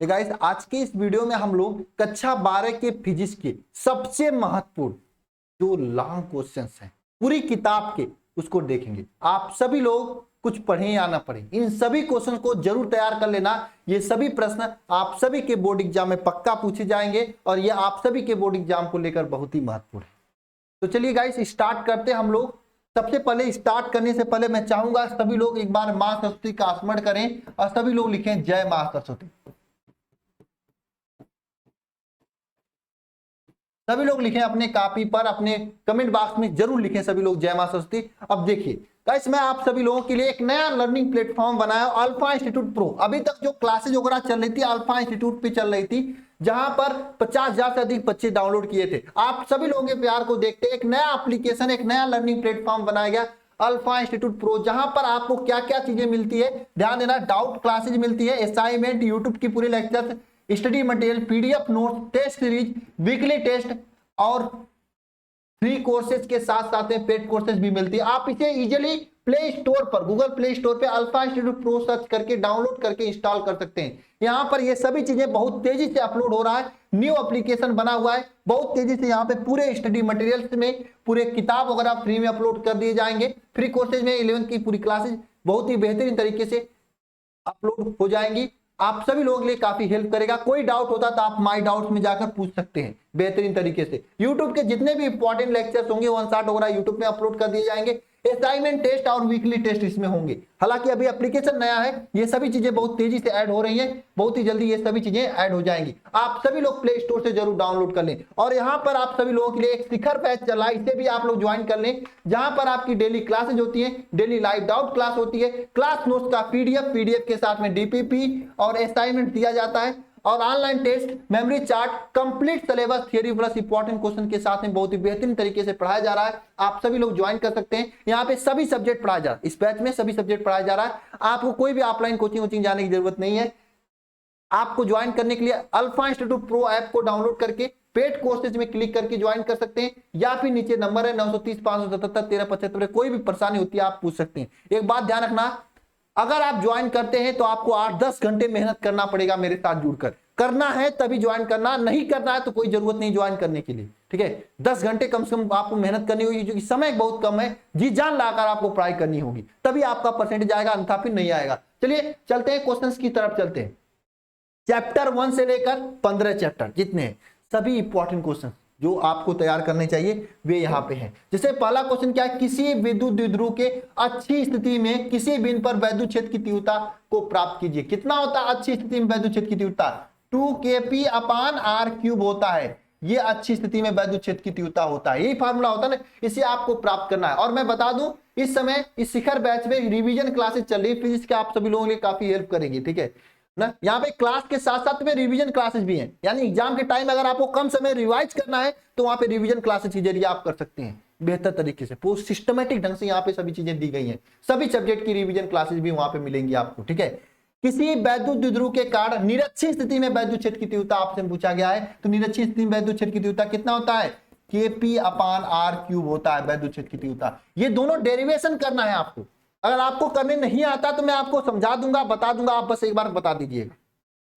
Guys आज के इस वीडियो में हम लोग कक्षा 12 के फिजिक्स के सबसे महत्वपूर्ण जो लॉन्ग क्वेश्चंस हैं पूरी किताब के उसको देखेंगे। आप सभी लोग कुछ पढ़ें या ना पढ़ें, इन सभी क्वेश्चन को जरूर तैयार कर लेना। ये सभी प्रश्न आप सभी के बोर्ड एग्जाम में पक्का पूछे जाएंगे और ये आप सभी के बोर्ड एग्जाम को लेकर बहुत ही महत्वपूर्ण है। तो चलिए गाइस स्टार्ट करते हैं हम लोग। सबसे पहले स्टार्ट करने से पहले मैं चाहूंगा सभी लोग एक बार मां सरस्वती का स्मरण करें और सभी लोग लिखें जय मां सरस्वती। सभी लोग लिखें अपने कॉपी पर, अपने कमेंट बॉक्स में जरूर लिखें सभी लोग जय मां सरस्वती। अब देखिए गाइस मैं आप सभी लोगों के लिए एक नया लर्निंग प्लेटफॉर्म बनाया अल्फा इंस्टीट्यूट प्रो। अभी तक जो क्लासेज वगैरह चल रही थी अल्फा इंस्टीट्यूट पे चल रही थी, जहां पर 50,000 से अधिक बच्चे डाउनलोड किए थे। आप सभी लोगों के प्यार को देखते एक नया एप्लीकेशन, एक नया लर्निंग प्लेटफॉर्म बनाया गया अल्फा इंस्टीट्यूट प्रो, जहां पर आपको क्या क्या चीजें मिलती है ध्यान देना। डाउट क्लासेज मिलती है, असाइनमेंट, यूट्यूब की पूरी lecture, study material, PDF notes, test series, weekly test और फ्री कोर्सेज के साथ साथ में पेड कोर्सेज भी मिलती है। आप इसे इजीली प्ले स्टोर पर, गूगल प्ले स्टोर पे अल्फा इंस्टीट्यूट प्रो सर्च करके डाउनलोड करके इंस्टॉल कर सकते हैं। यहाँ पर ये सभी चीजें बहुत तेजी से अपलोड हो रहा है, न्यू एप्लीकेशन बना हुआ है, बहुत तेजी से यहाँ पे पूरे स्टडी मटेरियल्स में पूरे किताब वगैरह फ्री में अपलोड कर दिए जाएंगे। फ्री कोर्सेज में 11th की पूरी क्लासेज बहुत ही बेहतरीन तरीके से अपलोड हो जाएंगी। आप सभी लोगों के लिए काफी हेल्प करेगा। कोई डाउट होता तो आप माई डाउट्स में जाकर पूछ सकते हैं बेहतरीन तरीके से। यूट्यूब के जितने भी इंपॉर्टेंट लेक्चर्स होंगे वन शॉट वगैरह यूट्यूब में अपलोड कर दिए जाएंगे। असाइनमेंट, टेस्ट और वीकली टेस्ट इसमें होंगे। हालांकि अभी एप्लीकेशन नया है, ये सभी चीजें बहुत तेजी से ऐड हो रही हैं, बहुत ही जल्दी ये सभी चीजें ऐड हो जाएंगी। आप सभी लोग प्ले स्टोर से जरूर डाउनलोड कर लें। और यहाँ पर आप सभी लोगों के लिए एक शिखर बैच चला, इसे भी आप लोग ज्वाइन कर लें, जहां पर आपकी डेली क्लासेज होती है, डेली लाइव डाउट क्लास होती है, क्लास नोट्स का पीडीएफ के साथ में डीपीपी और असाइनमेंट दिया जाता है, और online test, memory chart, complete syllabus, theory plus important question के साथ में बहुत ही बेहतरीन तरीके से पढ़ाया जा रहा है। आप सभी लोग ज्वाइन कर सकते हैं। यहाँ पे सभी सब्जेक्ट पढ़ाया जा रहा है, इस बैच में सभी सब्जेक्ट पढ़ाया जा रहा है। आपको कोई भी ऑफलाइन कोचिंग जाने की जरूरत नहीं है। आपको ज्वाइन करने के लिए अल्फा इंस्टीट्यूट प्रो ऐप को डाउनलोड करके पेड कोर्सेज में क्लिक करके ज्वाइन कर सकते हैं, या फिर नीचे नंबर है 930-577-1375। कोई भी परेशानी होती है आप पूछ सकते हैं। एक बात ध्यान रखना, अगर आप ज्वाइन करते हैं तो आपको 8-10 घंटे मेहनत करना पड़ेगा मेरे साथ जुड़कर। करना है तभी ज्वाइन करना, नहीं करना है तो कोई जरूरत नहीं ज्वाइन करने के लिए, ठीक है। 10 घंटे कम से कम आपको मेहनत करनी होगी, क्योंकि समय बहुत कम है, जी जान लाकर आपको पढ़ाई करनी होगी, तभी आपका परसेंटेज आएगा, अन्यथा फिर नहीं आएगा। चलिए चलते हैं क्वेश्चंस की तरफ चलते हैं। चैप्टर 1 से लेकर 15 चैप्टर जितने हैं सभी इंपॉर्टेंट क्वेश्चन जो आपको तैयार करने चाहिए वे यहाँ पे हैं। जैसे पहला क्वेश्चन क्या है, किसी विद्युत द्विध्रुव के अच्छी स्थिति में किसी बिंदु पर वैद्युत क्षेत्र की तीव्रता को प्राप्त कीजिए। कितना होता है अच्छी स्थिति में वैद्युत क्षेत्र की तीव्रता? 2kp/r³ होता है। ये अच्छी स्थिति में वैद्युत क्षेत्र की तीव्रता होता है, यही फार्मूला होता है ना, इसे आपको प्राप्त करना है। और मैं बता दूं इस समय इस शिखर बैच में रिवीजन क्लासेस चल रही है फिजिक्स के, आप सभी लोगों के लिए काफी हेल्प करेंगे, ठीक है ना। यहाँ पे क्लास के साथ साथ में रिवीजन क्लासेस भी हैं, यानी एग्जाम के टाइम अगर आपको कम समय रिवाइज करना है तो वहां पे रिवीजन क्लासेस के जरिए आप कर सकते हैं बेहतर तरीके से। पूरी सिस्टमेटिक ढंग से यहाँ पे सभी चीजें दी गई हैं, सभी सब्जेक्ट की रिवीजन क्लासेस भी वहां पे मिलेंगी आपको, ठीक है। किसी वैद्युत द्विध्रुव के कारण निरक्षीय स्थिति में वैद्युत क्षेत्र की तीव्रता आपसे पूछा गया है, तो निरक्षीय स्थिति में वैद्युत क्षेत्र की तीव्रता कितना होता है? kp/r³ होता है वैद्युत क्षेत्र की तीव्रता। ये दोनों डेरिवेशन करना है आपको। अगर आपको करने नहीं आता तो मैं आपको समझा दूंगा, बता दूंगा, आप बस एक बार बता दीजिएगा,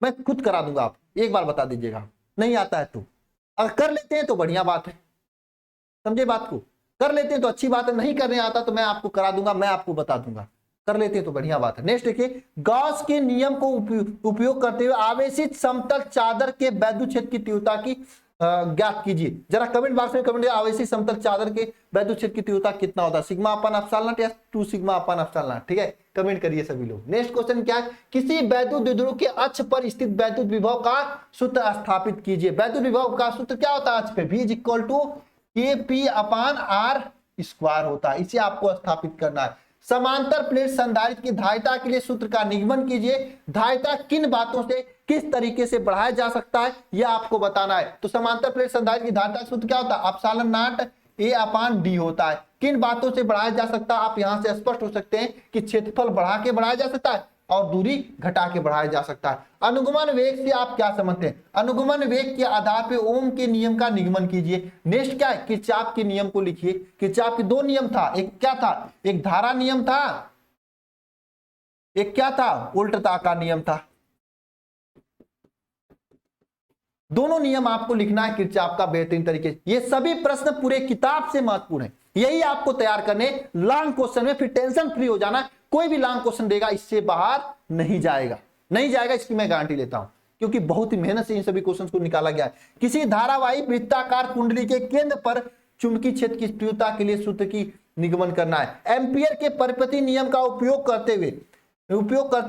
मैं खुद करा दूंगा, आप एक बार बता दीजिएगा। नहीं आता है तो अगर कर लेते हैं तो बढ़िया बात है, समझे बात को, कर लेते हैं तो अच्छी बात है, नहीं करने आता तो मैं आपको करा दूंगा, मैं आपको बता दूंगा, कर लेते हैं तो बढ़िया बात है। नेक्स्ट देखिए, गॉस के नियम को उपयोग करते हुए आवेशित समतल चादर के वैद्युत क्षेत्र की तीव्रता की ज्ञात कीजिए। जरा कमेंट बॉक्स में कमेंट, आवेशित समतल चादर के वैद्युत क्षेत्र की तीव्रता कितना होता है? σ/ε0 या 2σ/ε0, ठीक है, कमेंट करिए सभी लोग। नेक्स्ट क्वेश्चन क्या है, किसी वैद्युत द्विध्रुव के अक्ष पर स्थित वैद्युत विभव का सूत्र स्थापित कीजिए। वैद्युत विभव का सूत्र क्या होता है अक्ष पे? V = kp/r² होता है, इसे आपको स्थापित करना है। समांतर प्लेट संधारित्र की धारिता के लिए सूत्र का निगमन कीजिए। धारिता किन बातों से किस तरीके से बढ़ाया जा सकता है यह आपको बताना है। तो समांतर प्लेट संधारित्र की धारिता का सूत्र क्या होता है? ε0 A/d होता है। किन बातों से बढ़ाया जा सकता है? आप यहां से स्पष्ट हो सकते हैं कि क्षेत्रफल बढ़ा के बढ़ाया जा सकता है और दूरी घटा के बढ़ाया जा सकता है। अनुगमन वेग से आप क्या समझते हैं? अनुगमन वेग के आधार पर ओम के नियम का निगमन कीजिए। नेक्स्ट क्या है, किरचॉफ के नियम को लिखिए। किरचॉफ के दो नियम था, एक क्या था, एक धारा नियम था, एक क्या था, उल्टता का नियम था। दोनों नियम आपको लिखना है किरचॉफ का बेहतरीन तरीके से। ये सभी प्रश्न पूरे किताब से महत्वपूर्ण है, यही आपको तैयार करने लॉन्ग क्वेश्चन में, फिर टेंशन फ्री हो जाना। कोई भी लॉन्ग क्वेश्चन देगा इससे बाहर नहीं जाएगा, नहीं जाएगा, इसकी मैं गारंटी लेता हूं, क्योंकि बहुत ही मेहनत से इन सभी क्वेश्चन को निकाला गया है। किसी धारावाहिक वृत्ताकार कुंडली के केंद्र पर चुंबकीय क्षेत्र की तीव्रता के लिए सूत्र की निगमन करना है। एम्पियर के परिपति नियम का उपयोग करते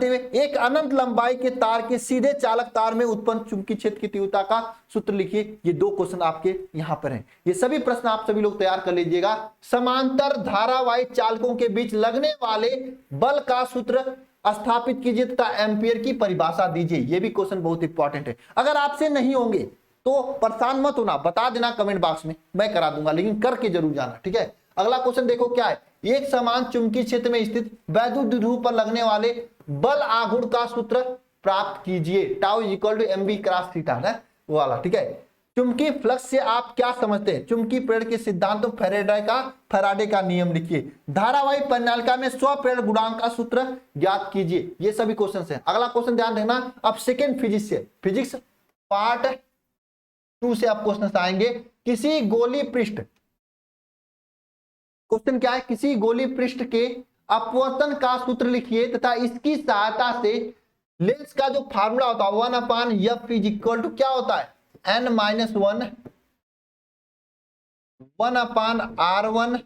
हुए एक अनंत लंबाई के तार के सीधे चालक तार में उत्पन्न चुंबकीय क्षेत्र की तीव्रता का सूत्र लिखिए। ये दो क्वेश्चन आपके यहां पर हैं। ये सभी प्रश्न आप सभी लोग तैयार कर लीजिएगा। समांतर धारावाहिक चालकों के बीच लगने वाले बल का सूत्र स्थापित कीजिए तथा एम्पियर की परिभाषा दीजिए। ये भी क्वेश्चन बहुत इंपॉर्टेंट है। अगर आपसे नहीं होंगे तो परेशान मत होना, बता देना कमेंट बॉक्स में, मैं करा दूंगा, लेकिन करके जरूर जाना, ठीक है। अगला क्वेश्चन देखो क्या है। एक समान चुंबकीय क्षेत्र में स्थित वैद्युत ध्रुव पर लगने वाले बल आघूर्ण का सूत्र प्राप्त कीजिए। Tau is equal to mv cross theta है वो वाला, ठीक है। चुंबकीय फ्लक्स से आप क्या समझते हैं? चुंबकीय प्रेरण के सिद्धांत तो फैराडे का नियम लिखिए। धारावाहिक परिनालिका में स्व प्रेरण गुणांक का सूत्र ज्ञात कीजिए। ये सभी क्वेश्चन है। अगला क्वेश्चन ध्यान देना, अब सेकेंड फिजिक्स से, फिजिक्स पार्ट 2 से आप क्वेश्चन आएंगे। किसी गोली पृष्ठ, क्वेश्चन क्या है? किसी गोली पृष्ठ के अपवर्तन का सूत्र लिखिए तथा इसकी सहायता से लेंस का जो फार्मूला होता है 1/f इज इक्वल टू क्या होता है? n - 1/r1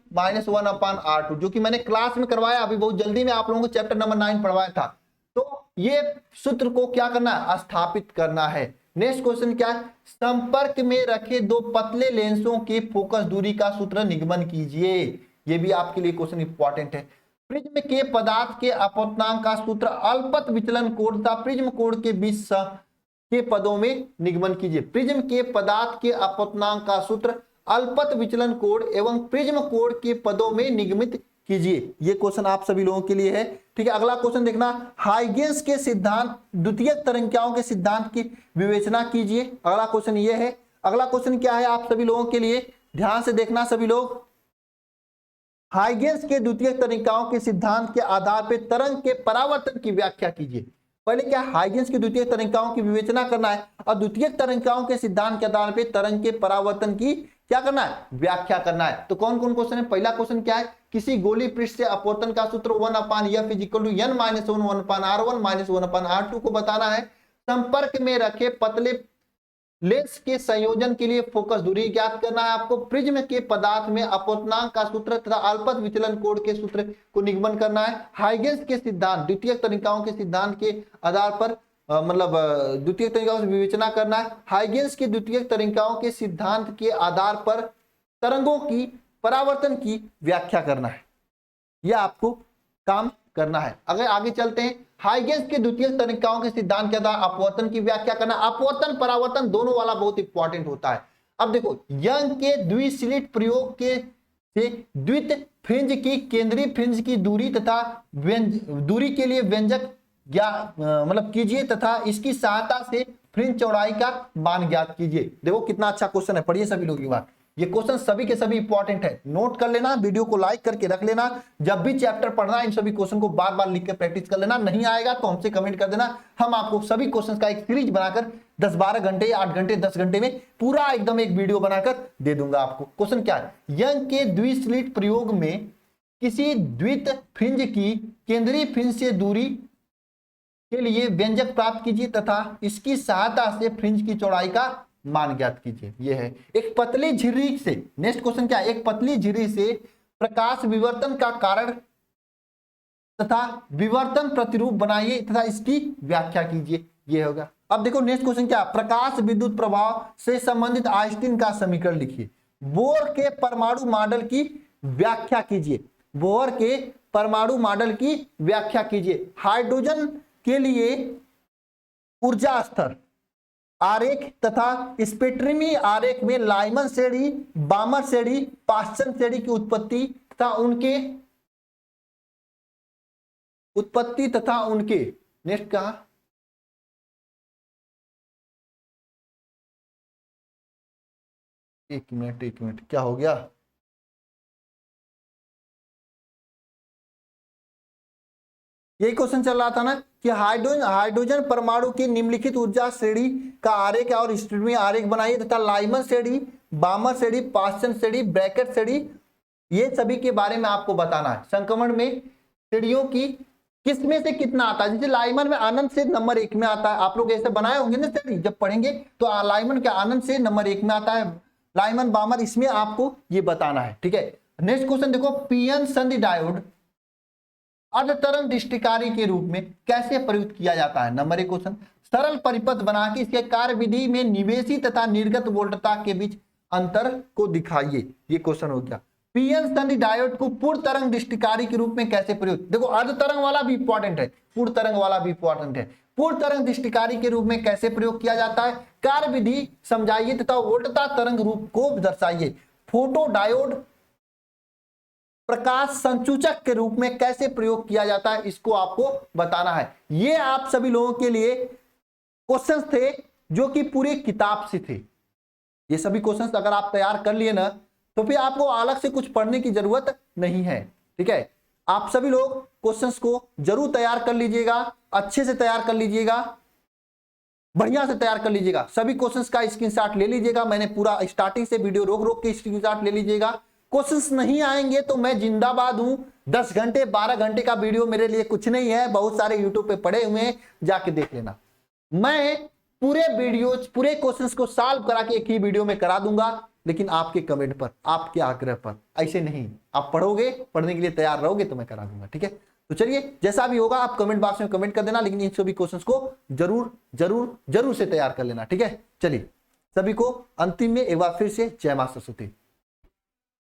- 1/r2, जो कि मैंने क्लास में करवाया अभी बहुत जल्दी में, आप लोगों को चैप्टर नंबर 9 पढ़वाया था। तो ये सूत्र को क्या करना है? स्थापित करना है। नेक्स्ट क्वेश्चन क्या है? संपर्क में रखे दो पतले लेंसों के फोकस दूरी का सूत्र निगमन कीजिए। ये भी आपके लिए क्वेश्चन इंपॉर्टेंट है। प्रिज्म के पदार्थ के अपवर्तनांक का सूत्र अल्पत विचलन कोण तथा प्रिज्म कोण के बीच के पदों में निगमन कीजिए। प्रिज्म के पदार्थ के अपवर्तनांक का सूत्र अल्पत विचलन कोण एवं प्रिज्म कोण के पदों में निगमित कीजिए। ये क्वेश्चन आप सभी लोगों के लिए है, ठीक है। अगला क्वेश्चन देखना, हाइगेंस के सिद्धांत द्वितीयक तरंगिकाओं के सिद्धांत की विवेचना कीजिए। अगला क्वेश्चन ये है। अगला क्वेश्चन क्या है आप सभी लोगों के लिए, ध्यान से देखना सभी लोग। हाइगेंस के द्वितीयक तरंगिकाओं के सिद्धांत के आधार पर तरंग के परावर्तन की व्याख्या कीजिए। पहले क्या, हाइगेंस की द्वितीयक तरंगिकाओं की विवेचना करना है और द्वितीयक तरंगिकाओं के सिद्धांत के आधार पर तरंग के परावर्तन की क्या करना है? व्याख्या करना है। तो कौन कौन क्वेश्चन है? पहला क्वेश्चन क्या है? किसी गोली पृष्ठ से अपवर्तन का सूत्र 1/f is equal to n - 1/r1 - 1/r2 को बताना है। संपर्क में रखे पतले लेंस के संयोजन के लिए फोकस दूरी ज्ञात करना है आपको। प्रिज्म के पदार्थ में अपवर्तनांक का सूत्र तथा अल्पत विचलन कोण के सूत्र को निगमन करना है। हाइगेंस के सिद्धांत द्वितीयक तरंगिकाओं के सिद्धांत के आधार पर द्वितीयक तरंगिकाओं से विवेचना करना है। हाइगेंस की द्वितीयक तरंगिकाओं के सिद्धांत के आधार पर तरंगों की परावर्तन की व्याख्या करना है। यह आपको काम करना है। अगर आगे चलते हैं, हाइगेंस के द्वितीयक तरंगिकाओं के सिद्धांत के आधार अपवर्तन की व्याख्या करना। अपवर्तन परावर्तन दोनों वाला बहुत इंपॉर्टेंट होता है। अब देखो, यंग के द्विस्लिट प्रयोग के से द्वित फ्रिंज की केंद्रीय फ्रिंज की दूरी तथा दूरी के लिए व्यंजक कीजिए तथा इसकी सहायता से फ्रिंज चौड़ाई का मान ज्ञात कीजिए। देखो कितना अच्छा क्वेश्चन है, पढ़िए सभी लोग एक बार। ये क्वेश्चन सभी के सभी इंपॉर्टेंट है, नोट कर लेना, वीडियो को लाइक करके रख लेना। जब भी चैप्टर पढ़ना है इन सभी क्वेश्चन को बार बार लिख के प्रैक्टिस कर लेना। नहीं आएगा तो हमसे कमेंट कर देना, हम आपको सभी क्वेश्चन का एक सीरीज बनाकर 10-12 घंटे, 8 घंटे, 10 घंटे में पूरा एकदम एक वीडियो बनाकर दे दूंगा आपको। क्वेश्चन क्या है? यंग के द्विस्लिट प्रयोग में किसी द्वित फ्रिंज की केंद्रीय फ्रिंज से दूरी के लिए व्यंजक प्राप्त कीजिए तथा इसकी सहायता से फ्रिंज की चौड़ाई का मान ज्ञात कीजिए। यह है। एक पतली झिर्री से, नेक्स्ट क्वेश्चन क्या है? एक पतली झिर्री से प्रकाश विवर्तन का कारण तथा विवर्तन प्रतिरूप बनाइए तथा इसकी व्याख्या कीजिए। यह होगा। अब देखो नेक्स्ट क्वेश्चन क्या? प्रकाश विद्युत प्रभाव से संबंधित आइंस्टीन का समीकरण लिखिए। बोर के परमाणु मॉडल की व्याख्या कीजिए। बोर के परमाणु मॉडल की व्याख्या कीजिए। हाइड्रोजन के लिए ऊर्जा स्तर आरेख तथा स्पेक्ट्रमी आरेख में लाइमन श्रेणी, बामर श्रेणी, पास्चन श्रेणी की उत्पत्ति तथा उनके नेक्स्ट कहा? एक मिनट क्या हो गया? यही क्वेश्चन चल रहा था ना कि हाइड्रोजन परमाणु की निम्नलिखित ऊर्जा श्रेणी का आरेख और स्टीरियो आरेख बनाइए तथा लाइमन श्रेणी, बामर श्रेणी, पास्चन श्रेणी, ब्रैकेट श्रेणी, ये सभी के बारे में आपको बताना है। संक्रमण में श्रेणियों की किस में से कितना आता है। जैसे लाइमन में आनंद से नंबर 1 में आता है, आप लोग ऐसे बनाए होंगे ना श्रेणी, जब पढ़ेंगे तो लाइमन के आनंद से नंबर 1 में आता है, लाइमन बामर, इसमें आपको ये बताना है। ठीक है, नेक्स्ट क्वेश्चन देखो, पीएन संधि डायोड अर्धतरंग दृष्टिकारी के रूप में कैसे प्रयुक्त किया जाता है। नंबर 1 क्वेश्चन, सरल परिपथ बना के इसके कार्य विधि में निवेशी तथा निर्गत वोल्टता के बीच अंतर को दिखाइए। ये क्वेश्चन हो गया। पीएन संधि डायोड को पूर्ण तरंग दृष्टिकारी के रूप में कैसे प्रयुक्त, देखो अर्धतरंग वाला भी इंपॉर्टेंट है, पूर्ण तरंग वाला भी इंपॉर्टेंट है। पूर्ण तरंग दृष्टिकारी के रूप में कैसे प्रयोग किया जाता है, कार्य विधि समझाइए तथा वोल्टता तरंग रूप को दर्शाइए। फोटो डायोड प्रकाश संसूचक के रूप में कैसे प्रयोग किया जाता है, इसको आपको बताना है। ये आप सभी लोगों के लिए क्वेश्चंस थे जो कि पूरी किताब से थे। ये सभी क्वेश्चंस अगर आप तैयार कर लिए ना तो फिर आपको अलग से कुछ पढ़ने की जरूरत नहीं है। ठीक है, आप सभी लोग क्वेश्चंस को जरूर तैयार कर लीजिएगा, अच्छे से तैयार कर लीजिएगा, बढ़िया से तैयार कर लीजिएगा। सभी क्वेश्चंस का स्क्रीनशॉट ले लीजिएगा, मैंने पूरा स्टार्टिंग से वीडियो रोक रोक के स्क्रीनशॉट ले लीजिएगा। क्वेश्चंस नहीं आएंगे तो मैं जिंदाबाद हूं, 10 घंटे 12 घंटे का वीडियो मेरे लिए कुछ नहीं है, बहुत सारे यूट्यूब पे पड़े हुए हैं, जाके देख लेना। मैं पूरे वीडियो पूरे क्वेश्चंस को सॉल्व करा के एक ही वीडियो में करा दूंगा, लेकिन आपके कमेंट पर, आपके आग्रह पर, ऐसे नहीं। आप पढ़ोगे, पढ़ने के लिए तैयार रहोगे तो मैं करा दूंगा। ठीक है, तो चलिए जैसा भी होगा आप कमेंट बॉक्स में कमेंट कर देना, लेकिन इन सभी क्वेश्चंस को जरूर जरूर जरूर से तैयार कर लेना। ठीक है, चलिए सभी को अंतिम में एक बार फिर से जय मां सरस्वती।